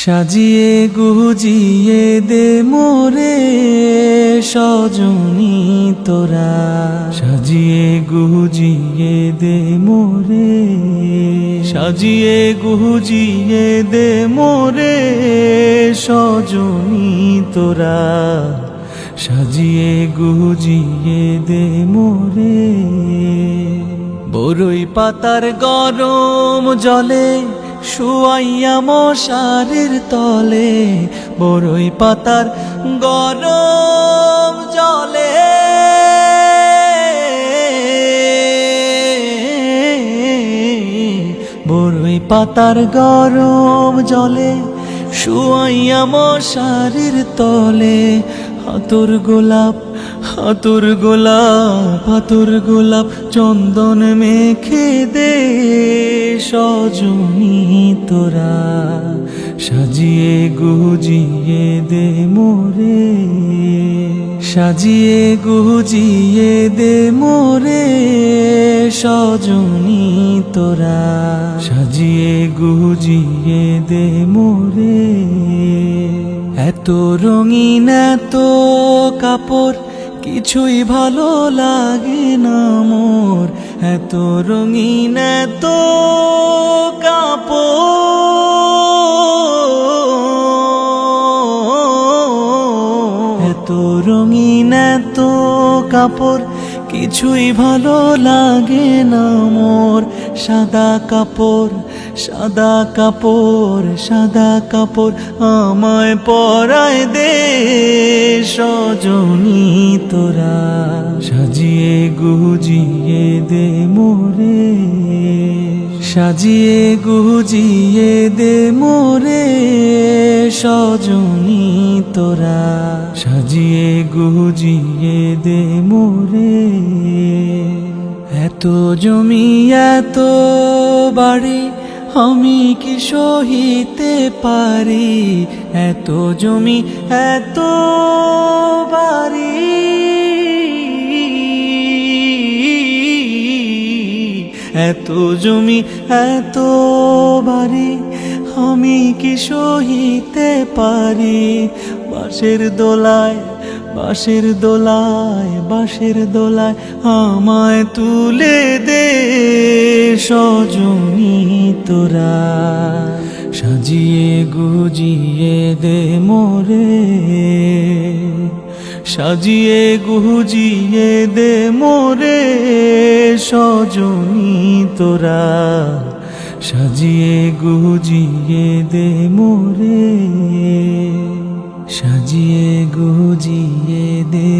সাজিয়ে গুজিয়ে দে মোরে সজনী তোরা, সাজিয়ে গুজিয়ে দে মোরে, সাজিয়ে গুজিয়ে দে মোরে সজনী তোরা, সাজিয়ে গুজিয়ে দে মোরে। বরই পাতার গরম জলে শুয়াইয়া মশারির তলে, বরই পাতার গরম জলে, বরই পাতার গরম জলে শুয়াইয়া মশারির তলে। হাতুর গোলাপ হাতুর গোলাপ হাতুর গোলাপ চন্দন মেখে দে সজনী তোরা, সাজিয়ে গুজিয়ে দে মোরে, সাজিয়ে গুজিয়ে দে মোরে সজনী তোরা, সাজিয়ে গুজিয়ে দে মোরে। এত রঙিন এত কাপড় কিছুই ভালো লাগে না মোর, এত রঙিন এত কাপড়, এত রঙিন এত কাপড় কিছুই ভালো লাগে না মোর। সাদা কাপড় সাদা কাপড় সাদা কাপড় আমায় পরায় দে সজনী তোরা, সাজিয়ে গুজিয়ে দে মোরে, সাজিয়ে গুজিয়ে দে মোরে সজনী তোরা, সাজিয়ে গুজিয়ে দে মোরে। এত জমি এত বাড়ি আমি কি সহিতে পারি, এত জমি এত বাড়ি, এত জমি এত বাড়ি আমি কি সহিতে পারি। বাঁশের দোলায় বাঁশের দোলায় বাঁশের দোলায় আমায় তুলে দে সজনী তোরা, সাজিয়ে গুজিয়ে দে মোরে, সাজিয়ে গুজিয়ে দে মোরে সজনী তোরা, সাজিয়ে গুজিয়ে দে মোরে, সাজিয়ে গুজিয়ে দে